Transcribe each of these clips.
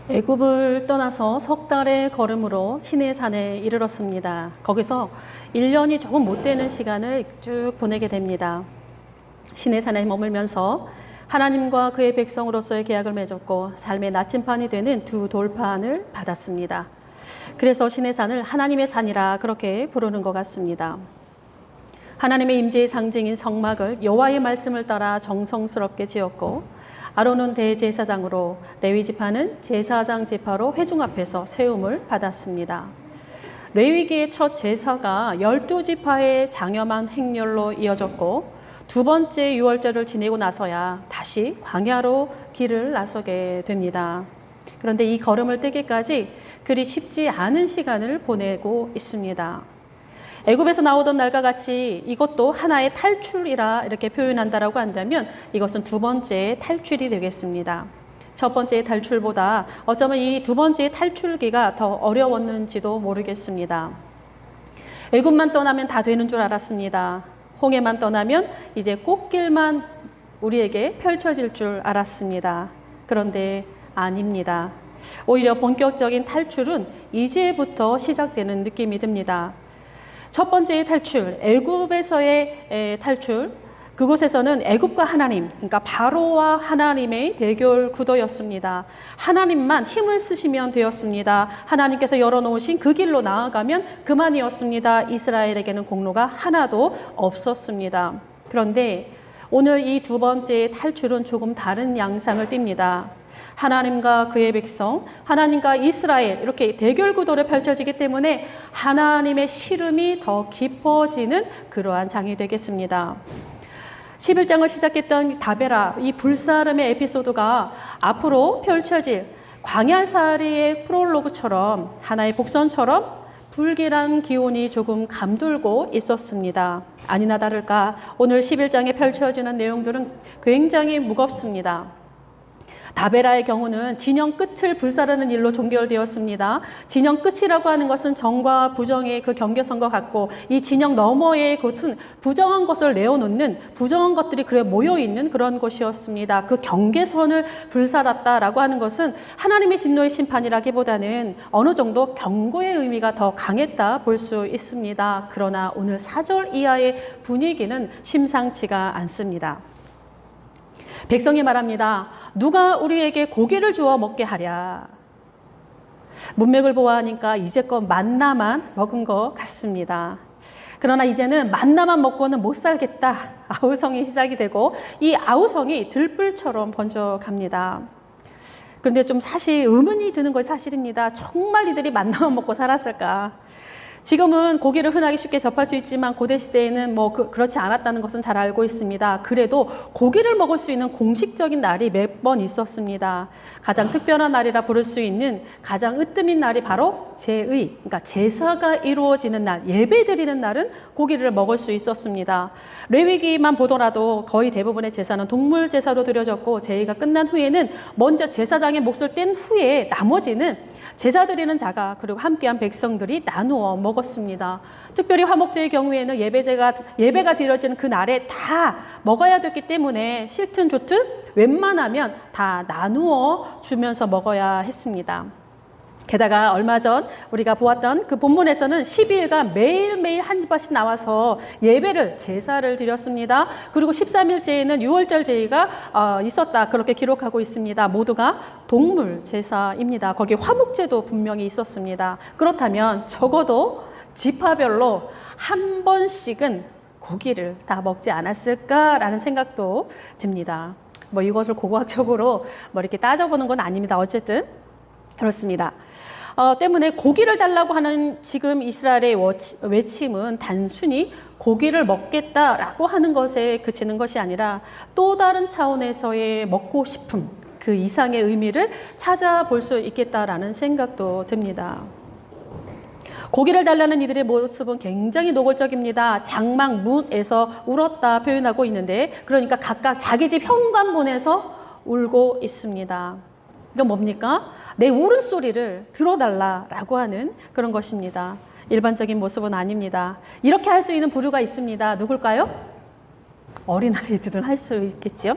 애굽을 떠나서 석 달의 걸음으로 시내산에 이르렀습니다. 거기서 1년이 조금 못 되는 시간을 쭉 보내게 됩니다. 시내산에 머물면서 하나님과 그의 백성으로서의 계약을 맺었고 삶의 나침판이 되는 두 돌판을 받았습니다. 그래서 시내산을 하나님의 산이라 그렇게 부르는 것 같습니다. 하나님의 임재의 상징인 성막을 여호와의 말씀을 따라 정성스럽게 지었고 아론은 대제사장으로 레위 지파는 제사장 지파로 회중 앞에서 세움을 받았습니다. 레위기의 첫 제사가 12지파의 장엄한 행렬로 이어졌고 두 번째 유월절을 지내고 나서야 다시 광야로 길을 나서게 됩니다. 그런데 이 걸음을 떼기까지 그리 쉽지 않은 시간을 보내고 있습니다. 애굽에서 나오던 날과 같이 이것도 하나의 탈출이라 이렇게 표현한다라고 한다면 이것은 두 번째 탈출이 되겠습니다. 첫 번째의 탈출보다 어쩌면 이 두 번째의 탈출기가 더 어려웠는지도 모르겠습니다. 애굽만 떠나면 다 되는 줄 알았습니다. 홍해만 떠나면 이제 꽃길만 우리에게 펼쳐질 줄 알았습니다. 그런데 아닙니다. 오히려 본격적인 탈출은 이제부터 시작되는 느낌이 듭니다. 첫 번째의 탈출, 애굽에서의 탈출, 그곳에서는 애굽과 하나님, 그러니까 바로와 하나님의 대결 구도였습니다. 하나님만 힘을 쓰시면 되었습니다. 하나님께서 열어놓으신 그 길로 나아가면 그만이었습니다. 이스라엘에게는 공로가 하나도 없었습니다. 그런데 오늘 이 두 번째의 탈출은 조금 다른 양상을 띱니다. 하나님과 그의 백성, 하나님과 이스라엘 이렇게 대결 구도를 펼쳐지기 때문에 하나님의 시름이 더 깊어지는 그러한 장이 되겠습니다. 11장을 시작했던 다베라, 이 불사름의 에피소드가 앞으로 펼쳐질 광야살이의 프롤로그처럼 하나의 복선처럼 불길한 기온이 조금 감돌고 있었습니다. 아니나 다를까 오늘 11장에 펼쳐지는 내용들은 굉장히 무겁습니다. 다베라의 경우는 진영 끝을 불사르는 일로 종결되었습니다. 진영 끝이라고 하는 것은 정과 부정의 그 경계선과 같고 이 진영 너머의 곳은 부정한 것을 내어놓는 부정한 것들이 그래 모여있는 그런 곳이었습니다. 그 경계선을 불살았다라고 하는 것은 하나님의 진노의 심판이라기보다는 어느 정도 경고의 의미가 더 강했다 볼 수 있습니다. 그러나 오늘 4절 이하의 분위기는 심상치가 않습니다. 백성이 말합니다. 누가 우리에게 고기를 주어 먹게 하랴. 문맥을 보아하니까 이제껏 만나만 먹은 것 같습니다. 그러나 이제는 만나만 먹고는 못 살겠다. 아우성이 시작이 되고 이 아우성이 들불처럼 번져갑니다. 그런데 좀 사실 의문이 드는 것이 사실입니다. 정말 이들이 만나만 먹고 살았을까? 지금은 고기를 흔하게 쉽게 접할 수 있지만 고대 시대에는 그렇지 않았다는 것은 잘 알고 있습니다. 그래도 고기를 먹을 수 있는 공식적인 날이 몇 번 있었습니다. 가장 특별한 날이라 부를 수 있는 가장 으뜸인 날이 바로 제의, 그러니까 제사가 이루어지는 날, 예배 드리는 날은 고기를 먹을 수 있었습니다. 레위기만 보더라도 거의 대부분의 제사는 동물 제사로 드려졌고 제의가 끝난 후에는 먼저 제사장의 몫을 뗀 후에 나머지는 제사 드리는 자가 그리고 함께한 백성들이 나누어 먹었습니다. 특별히 화목제의 경우에는 예배가 드려지는 그 날에 다 먹어야 됐기 때문에 싫든 좋든 웬만하면 다 나누어 주면서 먹어야 했습니다. 게다가 얼마 전 우리가 보았던 그 본문에서는 12일간 매일매일 한 번씩 나와서 예배를 제사를 드렸습니다. 그리고 13일째에는 유월절 제의가 있었다 그렇게 기록하고 있습니다. 모두가 동물 제사입니다. 거기에 화목제도 분명히 있었습니다. 그렇다면 적어도 지파별로 한 번씩은 고기를 다 먹지 않았을까라는 생각도 듭니다. 이것을 고고학적으로 이렇게 따져보는 건 아닙니다. 어쨌든 그렇습니다. 때문에 고기를 달라고 하는 지금 이스라엘의 외침은 단순히 고기를 먹겠다라고 하는 것에 그치는 것이 아니라 또 다른 차원에서의 먹고 싶음, 그 이상의 의미를 찾아볼 수 있겠다라는 생각도 듭니다. 고기를 달라는 이들의 모습은 굉장히 노골적입니다. 장막문에서 울었다 표현하고 있는데 그러니까 각각 자기 집 현관문에서 울고 있습니다. 이건 뭡니까? 내 울음소리를 들어달라라고 하는 그런 것입니다. 일반적인 모습은 아닙니다. 이렇게 할 수 있는 부류가 있습니다. 누굴까요? 어린아이들은 할 수 있겠죠.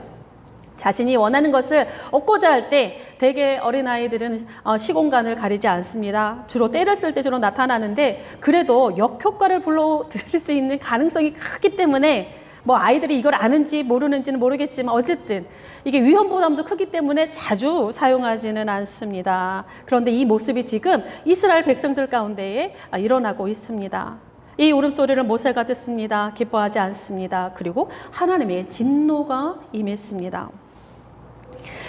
자신이 원하는 것을 얻고자 할 때 대개 어린아이들은 시공간을 가리지 않습니다. 주로 때를 쓸 때 주로 나타나는데 그래도 역효과를 불러들일 수 있는 가능성이 크기 때문에 뭐 아이들이 이걸 아는지 모르는지는 모르겠지만 어쨌든 이게 위험 부담도 크기 때문에 자주 사용하지는 않습니다. 그런데 이 모습이 지금 이스라엘 백성들 가운데에 일어나고 있습니다. 이 울음소리를 모세가 듣습니다. 기뻐하지 않습니다. 그리고 하나님의 진노가 임했습니다.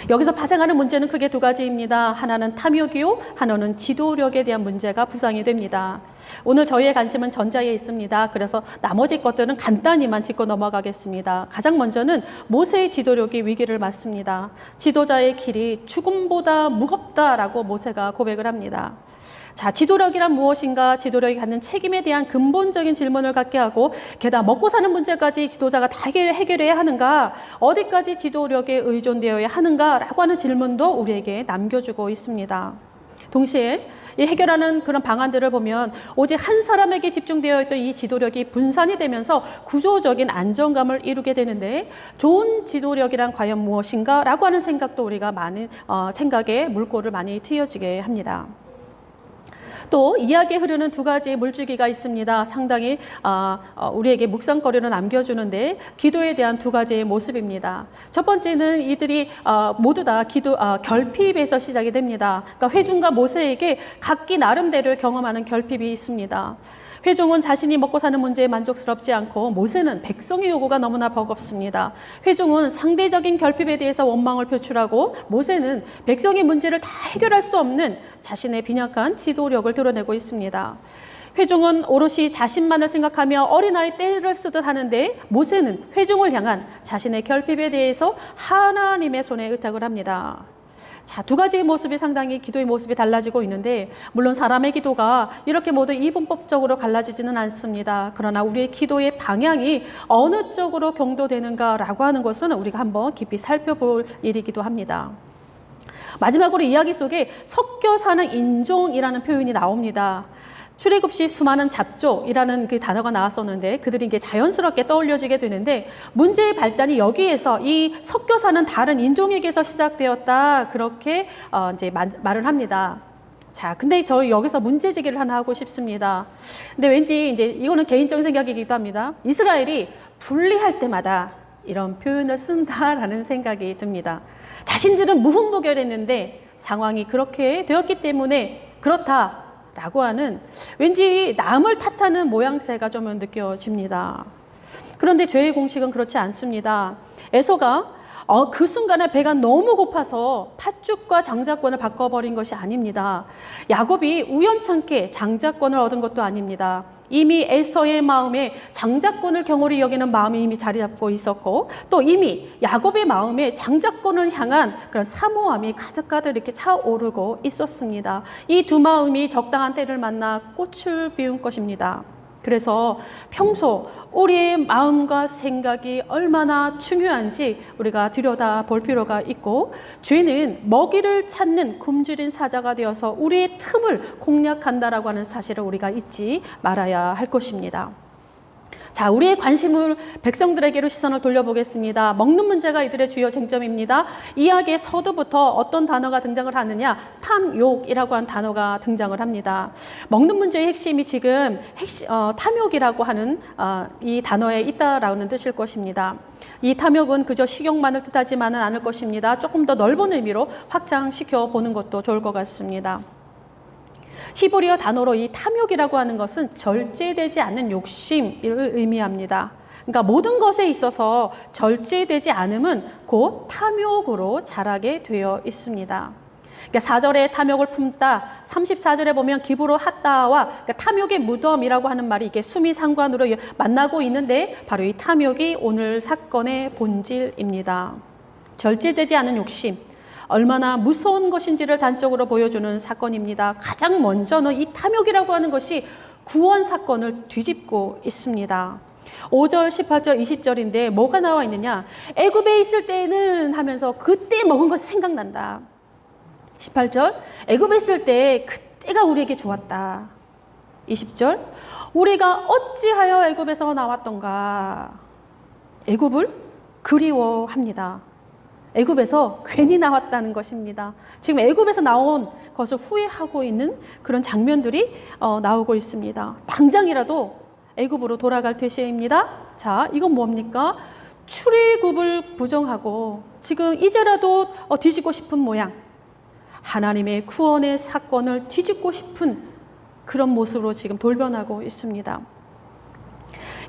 여기서 발생하는 문제는 크게 두 가지입니다. 하나는 탐욕이요, 하나는 지도력에 대한 문제가 부상이 됩니다. 오늘 저희의 관심은 전자에 있습니다. 그래서 나머지 것들은 간단히만 짚고 넘어가겠습니다. 가장 먼저는 모세의 지도력이 위기를 맞습니다. 지도자의 길이 죽음보다 무겁다라고 모세가 고백을 합니다. 자, 지도력이란 무엇인가? 지도력이 갖는 책임에 대한 근본적인 질문을 갖게 하고 게다가 먹고 사는 문제까지 지도자가 다 해결해야 하는가? 어디까지 지도력에 의존되어야 하는가라고 하는 질문도 우리에게 남겨주고 있습니다. 동시에 이 해결하는 그런 방안들을 보면 오직 한 사람에게 집중되어 있던 이 지도력이 분산이 되면서 구조적인 안정감을 이루게 되는데 좋은 지도력이란 과연 무엇인가? 라고 하는 생각도 우리가 많은 생각에 물꼬를 많이 트여지게 합니다. 또 이야기에 흐르는 두 가지의 물줄기가 있습니다. 상당히 우리에게 묵상거리를 남겨주는데 기도에 대한 두 가지의 모습입니다. 첫 번째는 이들이 모두 다 결핍에서 시작이 됩니다. 그러니까 회중과 모세에게 각기 나름대로 경험하는 결핍이 있습니다. 회중은 자신이 먹고 사는 문제에 만족스럽지 않고 모세는 백성의 요구가 너무나 버겁습니다. 회중은 상대적인 결핍에 대해서 원망을 표출하고 모세는 백성의 문제를 다 해결할 수 없는 자신의 빈약한 지도력을 드러내고 있습니다. 회중은 오롯이 자신만을 생각하며 어린아이 떼를 쓰듯 하는데 모세는 회중을 향한 자신의 결핍에 대해서 하나님의 손에 의탁을 합니다. 자, 두 가지의 모습이 상당히 기도의 모습이 달라지고 있는데 물론 사람의 기도가 이렇게 모두 이분법적으로 갈라지지는 않습니다. 그러나 우리의 기도의 방향이 어느 쪽으로 경도되는가라고 하는 것은 우리가 한번 깊이 살펴볼 일이기도 합니다. 마지막으로 이야기 속에 섞여 사는 인종이라는 표현이 나옵니다. 출애굽 시 수많은 잡족이라는 그 단어가 나왔었는데 그들이 이게 자연스럽게 떠올려지게 되는데 문제의 발단이 여기에서 이 섞여 사는 다른 인종에게서 시작되었다 그렇게 이제 말을 합니다. 자, 근데 저희 여기서 문제 제기를 하나 하고 싶습니다. 근데 왠지 이제 이거는 개인적인 생각이기도 합니다. 이스라엘이 분리할 때마다 이런 표현을 쓴다라는 생각이 듭니다. 자신들은 무분별했는데 상황이 그렇게 되었기 때문에 그렇다. 라고 하는 왠지 남을 탓하는 모양새가 좀 느껴집니다. 그런데 죄의 공식은 그렇지 않습니다. 에서가 그 순간에 배가 너무 고파서 팥죽과 장자권을 바꿔버린 것이 아닙니다. 야곱이 우연찮게 장자권을 얻은 것도 아닙니다. 이미 에서의 마음에 장자권을 경홀히 여기는 마음이 이미 자리 잡고 있었고 또 이미 야곱의 마음에 장자권을 향한 그런 사모함이 가득가득 이렇게 차오르고 있었습니다. 이 두 마음이 적당한 때를 만나 꽃을 피운 것입니다. 그래서 평소 우리의 마음과 생각이 얼마나 중요한지 우리가 들여다볼 필요가 있고 죄는 먹이를 찾는 굶주린 사자가 되어서 우리의 틈을 공략한다라고 하는 사실을 우리가 잊지 말아야 할 것입니다. 자, 우리의 관심을 백성들에게로 시선을 돌려보겠습니다. 먹는 문제가 이들의 주요 쟁점입니다. 이야기의 서두부터 어떤 단어가 등장을 하느냐? 탐욕이라고 하는 단어가 등장을 합니다. 먹는 문제의 핵심이 지금 탐욕이라고 하는 이 단어에 있다라는 뜻일 것입니다. 이 탐욕은 그저 식욕만을 뜻하지만은 않을 것입니다. 조금 더 넓은 의미로 확장시켜 보는 것도 좋을 것 같습니다. 히브리어 단어로 이 탐욕이라고 하는 것은 절제되지 않는 욕심을 의미합니다. 그러니까 모든 것에 있어서 절제되지 않음은 곧 탐욕으로 자라게 되어 있습니다. 그러니까 4절에 탐욕을 품다, 34절에 보면 기브로 핫다와 그러니까 탐욕의 무덤이라고 하는 말이 이게 수미상관으로 만나고 있는데 바로 이 탐욕이 오늘 사건의 본질입니다. 절제되지 않은 욕심. 얼마나 무서운 것인지를 단적으로 보여주는 사건입니다. 가장 먼저는 이 탐욕이라고 하는 것이 구원 사건을 뒤집고 있습니다. 5절, 18절, 20절인데 뭐가 나와 있느냐? 애굽에 있을 때는 하면서 그때 먹은 것이 생각난다. 18절, 애굽에 있을 때 그때가 우리에게 좋았다. 20절, 우리가 어찌하여 애굽에서 나왔던가? 애굽을 그리워합니다. 애굽에서 괜히 나왔다는 것입니다. 지금 애굽에서 나온 것을 후회하고 있는 그런 장면들이 나오고 있습니다. 당장이라도 애굽으로 돌아갈 퇴시입니다. 자, 이건 뭡니까? 출애굽을 부정하고 지금 이제라도 뒤집고 싶은 모양. 하나님의 구원의 사건을 뒤집고 싶은 그런 모습으로 지금 돌변하고 있습니다.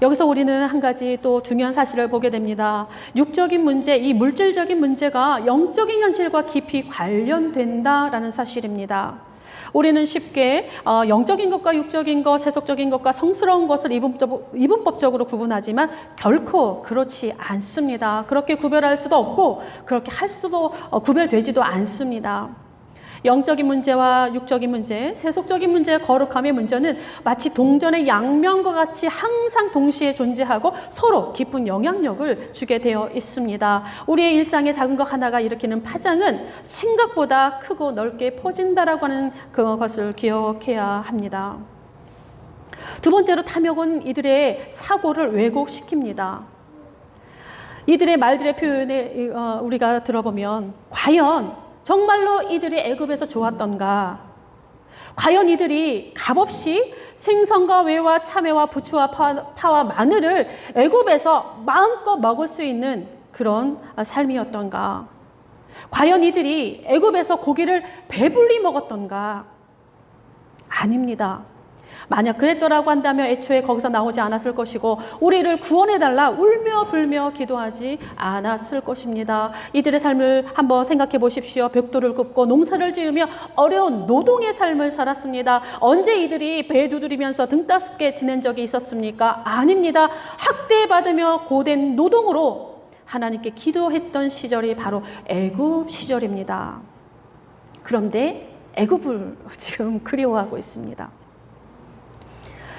여기서 우리는 한 가지 또 중요한 사실을 보게 됩니다. 육적인 문제, 이 물질적인 문제가 영적인 현실과 깊이 관련된다라는 사실입니다. 우리는 쉽게 영적인 것과 육적인 것, 세속적인 것과 성스러운 것을 이분법적으로 구분하지만 결코 그렇지 않습니다. 그렇게 구별할 수도 없고 그렇게 할 수도 구별되지도 않습니다. 영적인 문제와 육적인 문제, 세속적인 문제의 거룩함의 문제는 마치 동전의 양면과 같이 항상 동시에 존재하고 서로 깊은 영향력을 주게 되어 있습니다. 우리의 일상의 작은 것 하나가 일으키는 파장은 생각보다 크고 넓게 퍼진다라고 하는 그것을 기억해야 합니다. 두 번째로 탐욕은 이들의 사고를 왜곡시킵니다. 이들의 말들의 표현에 우리가 들어보면 과연 정말로 이들이 애굽에서 좋았던가? 과연 이들이 값없이 생선과 외와 참외와 부추와 파와 마늘을 애굽에서 마음껏 먹을 수 있는 그런 삶이었던가? 과연 이들이 애굽에서 고기를 배불리 먹었던가? 아닙니다. 만약 그랬더라고 한다면 애초에 거기서 나오지 않았을 것이고 우리를 구원해달라 울며 불며 기도하지 않았을 것입니다. 이들의 삶을 한번 생각해 보십시오. 벽돌을 굽고 농사를 지으며 어려운 노동의 삶을 살았습니다. 언제 이들이 배 두드리면서 등 따숩게 지낸 적이 있었습니까? 아닙니다. 학대받으며 고된 노동으로 하나님께 기도했던 시절이 바로 애굽 시절입니다. 그런데 애굽을 지금 그리워하고 있습니다.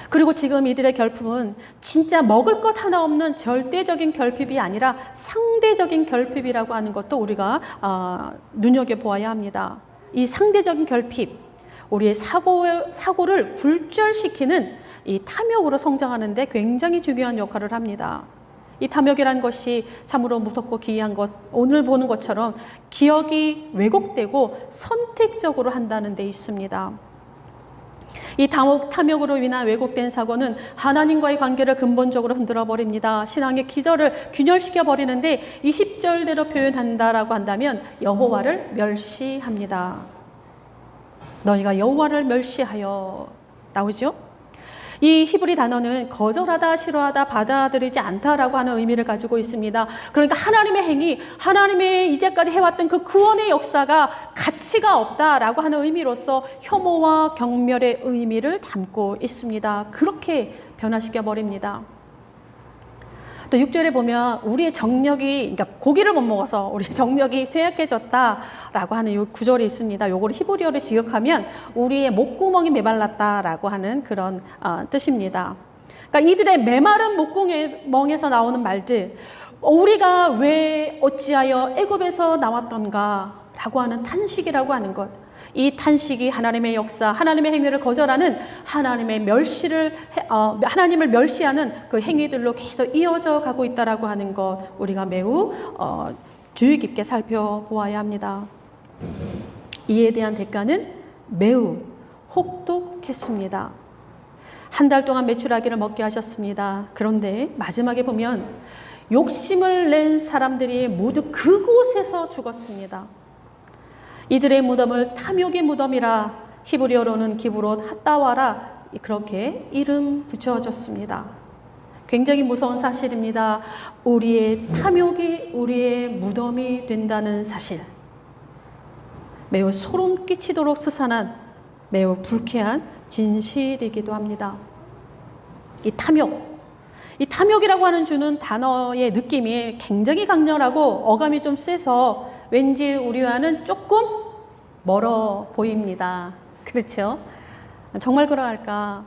그리고 지금 이들의 결핍은 진짜 먹을 것 하나 없는 절대적인 결핍이 아니라 상대적인 결핍이라고 하는 것도 우리가 눈여겨보아야 합니다. 이 상대적인 결핍, 우리의 사고를 굴절시키는 이 탐욕으로 성장하는 데 굉장히 중요한 역할을 합니다. 이 탐욕이라는 것이 참으로 무섭고 기이한 것, 오늘 보는 것처럼 기억이 왜곡되고 선택적으로 한다는 데 있습니다. 이 탐욕으로 인한 왜곡된 사고는 하나님과의 관계를 근본적으로 흔들어 버립니다. 신앙의 기저를 균열시켜 버리는데 20절대로 표현한다라고 한다면 여호와를 멸시합니다. 너희가 여호와를 멸시하여 나오죠? 이 히브리 단어는 거절하다, 싫어하다, 받아들이지 않다라고 하는 의미를 가지고 있습니다. 그러니까 하나님의 행위, 하나님의 이제까지 해왔던 그 구원의 역사가 가치가 없다라고 하는 의미로서 혐오와 경멸의 의미를 담고 있습니다. 그렇게 변화시켜 버립니다. 또 6절에 보면 우리의 정력이, 그러니까 고기를 못 먹어서 우리의 정력이 쇠약해졌다라고 하는 이 구절이 있습니다. 요걸 히브리어로 지역하면 우리의 목구멍이 메말랐다라고 하는 그런 뜻입니다. 그러니까 이들의 메마른 목구멍에서 나오는 말들, 우리가 왜 어찌하여 애굽에서 나왔던가라고 하는 탄식이라고 하는 것. 이 탄식이 하나님의 역사, 하나님의 행위를 거절하는 하나님의 하나님을 멸시하는 그 행위들로 계속 이어져 가고 있다라고 하는 것, 우리가 매우 주의 깊게 살펴보아야 합니다. 이에 대한 대가는 매우 혹독했습니다. 한 달 동안 메추라기를 먹게 하셨습니다. 그런데 마지막에 보면 욕심을 낸 사람들이 모두 그곳에서 죽었습니다. 이들의 무덤을 탐욕의 무덤이라 히브리어로는 기브롯 핫다와라 그렇게 이름 붙여졌습니다. 굉장히 무서운 사실입니다. 우리의 탐욕이 우리의 무덤이 된다는 사실. 매우 소름 끼치도록 스산한 매우 불쾌한 진실이기도 합니다. 이 탐욕이라고 하는 주는 단어의 느낌이 굉장히 강렬하고 어감이 좀 세서 왠지 우리와는 조금 멀어 보입니다. 그렇죠? 정말 그러할까?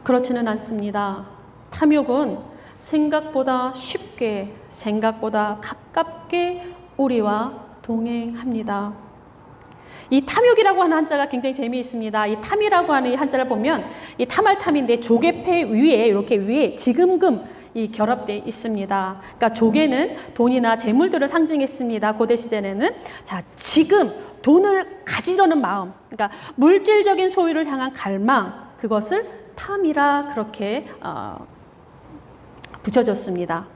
그렇지는 않습니다. 탐욕은 생각보다 쉽게, 생각보다 가깝게 우리와 동행합니다. 이 탐욕이라고 하는 한자가 굉장히 재미있습니다. 이 탐이라고 하는 이 한자를 보면 이 탐할 탐인데 조개패 위에 이렇게 위에 지금금 이 결합되어 있습니다. 그러니까 조개는 돈이나 재물들을 상징했습니다. 고대 시대에는. 자, 지금 돈을 가지려는 마음, 그러니까 물질적인 소유를 향한 갈망, 그것을 탐이라 그렇게 붙여졌습니다.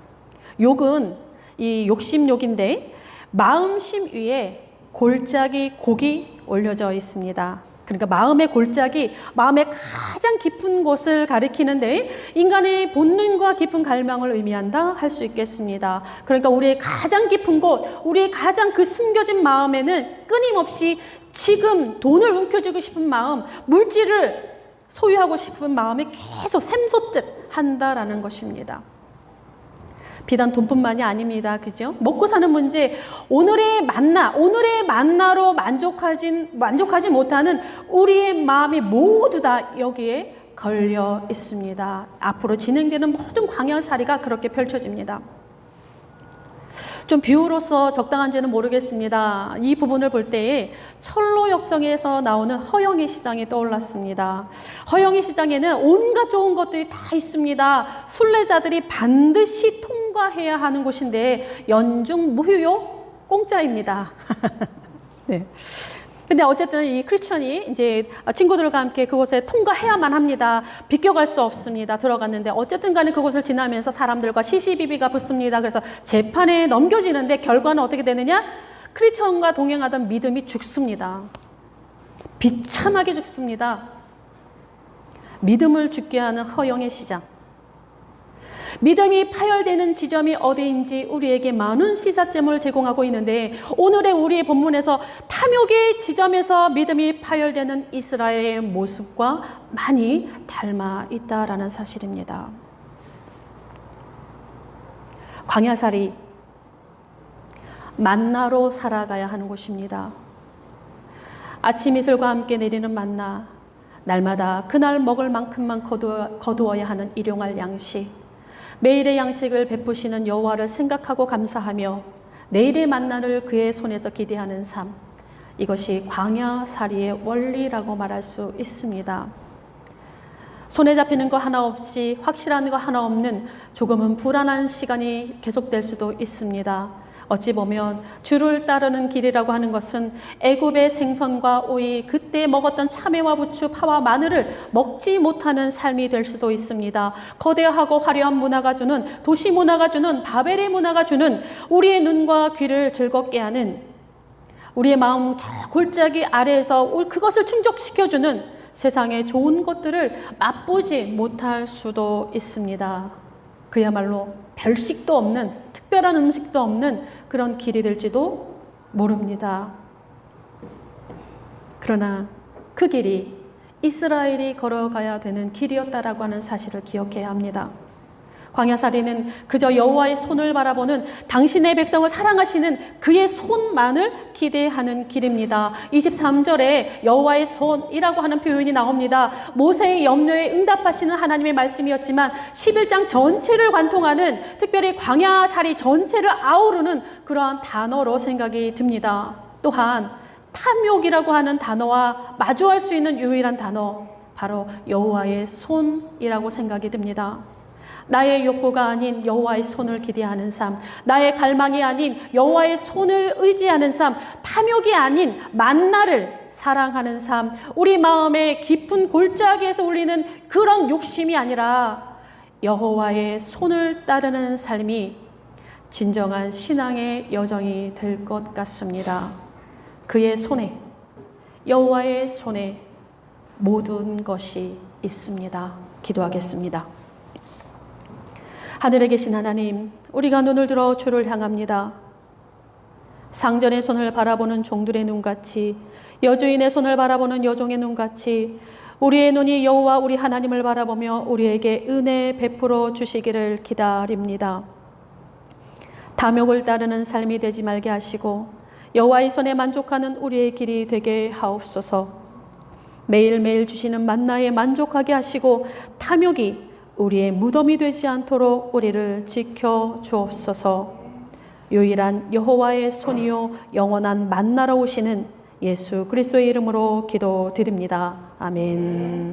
욕은 이 욕심욕인데 마음심 위에 골짜기 곡이 올려져 있습니다. 그러니까 마음의 골짜기, 마음의 가장 깊은 곳을 가리키는데 인간의 본능과 깊은 갈망을 의미한다 할 수 있겠습니다. 그러니까 우리의 가장 깊은 곳, 우리의 가장 그 숨겨진 마음에는 끊임없이 지금 돈을 움켜쥐고 싶은 마음, 물질을 소유하고 싶은 마음이 계속 샘솟듯 한다라는 것입니다. 비단 돈뿐만이 아닙니다. 그죠? 먹고 사는 문제, 오늘의 만나로 만족하지 못하는 우리의 마음이 모두 다 여기에 걸려 있습니다. 앞으로 진행되는 모든 광야살이가 그렇게 펼쳐집니다. 좀 비유로서 적당한지는 모르겠습니다. 이 부분을 볼 때에 철로 역정에서 나오는 허영의 시장이 떠올랐습니다. 허영의 시장에는 온갖 좋은 것들이 다 있습니다. 순례자들이 반드시 통과해야 하는 곳인데 연중 무휴요 공짜입니다. 네. 근데 어쨌든 이 크리스천이 이제 친구들과 함께 그곳에 통과해야만 합니다. 비껴갈 수 없습니다. 들어갔는데 어쨌든 간에 그곳을 지나면서 사람들과 시시비비가 붙습니다. 그래서 재판에 넘겨지는데 결과는 어떻게 되느냐? 크리스천과 동행하던 믿음이 죽습니다. 비참하게 죽습니다. 믿음을 죽게 하는 허영의 시장. 믿음이 파열되는 지점이 어디인지 우리에게 많은 시사점을 제공하고 있는데 오늘의 우리의 본문에서 탐욕의 지점에서 믿음이 파열되는 이스라엘의 모습과 많이 닮아 있다라는 사실입니다. 광야살이 만나로 살아가야 하는 곳입니다. 아침 이슬과 함께 내리는 만나, 날마다 그날 먹을 만큼만 거두어야 하는 일용할 양식, 매일의 양식을 베푸시는 여호와를 생각하고 감사하며 내일의 만나를 그의 손에서 기대하는 삶, 이것이 광야살이의 원리라고 말할 수 있습니다. 손에 잡히는 거 하나 없이 확실한 거 하나 없는 조금은 불안한 시간이 계속될 수도 있습니다. 어찌 보면 주를 따르는 길이라고 하는 것은 애굽의 생선과 오이, 그때 먹었던 참외와 부추, 파와 마늘을 먹지 못하는 삶이 될 수도 있습니다. 거대하고 화려한 문화가 주는, 도시 문화가 주는, 바벨의 문화가 주는 우리의 눈과 귀를 즐겁게 하는, 우리의 마음 저 골짜기 아래에서 그것을 충족시켜주는 세상의 좋은 것들을 맛보지 못할 수도 있습니다. 그야말로 별식도 없는, 특별한 음식도 없는 그런 길이 될지도 모릅니다. 그러나 그 길이 이스라엘이 걸어가야 되는 길이었다라고 하는 사실을 기억해야 합니다. 광야살이는 그저 여호와의 손을 바라보는, 당신의 백성을 사랑하시는 그의 손만을 기대하는 길입니다. 23절에 여호와의 손이라고 하는 표현이 나옵니다. 모세의 염려에 응답하시는 하나님의 말씀이었지만 11장 전체를 관통하는, 특별히 광야살이 전체를 아우르는 그러한 단어로 생각이 듭니다. 또한 탐욕이라고 하는 단어와 마주할 수 있는 유일한 단어, 바로 여호와의 손이라고 생각이 듭니다. 나의 욕구가 아닌 여호와의 손을 기대하는 삶, 나의 갈망이 아닌 여호와의 손을 의지하는 삶, 탐욕이 아닌 만나를 사랑하는 삶, 우리 마음의 깊은 골짜기에서 울리는 그런 욕심이 아니라 여호와의 손을 따르는 삶이 진정한 신앙의 여정이 될 것 같습니다. 그의 손에, 여호와의 손에 모든 것이 있습니다. 기도하겠습니다. 하늘에 계신 하나님, 우리가 눈을 들어 주를 향합니다. 상전의 손을 바라보는 종들의 눈같이, 여주인의 손을 바라보는 여종의 눈같이 우리의 눈이 여호와 우리 하나님을 바라보며 우리에게 은혜 베풀어 주시기를 기다립니다. 탐욕을 따르는 삶이 되지 말게 하시고 여호와의 손에 만족하는 우리의 길이 되게 하옵소서. 매일매일 주시는 만나에 만족하게 하시고 탐욕이 우리의 무덤이 되지 않도록 우리를 지켜 주옵소서. 유일한 여호와의 손이요 영원한 만나러 오시는 예수 그리스도의 이름으로 기도드립니다. 아멘.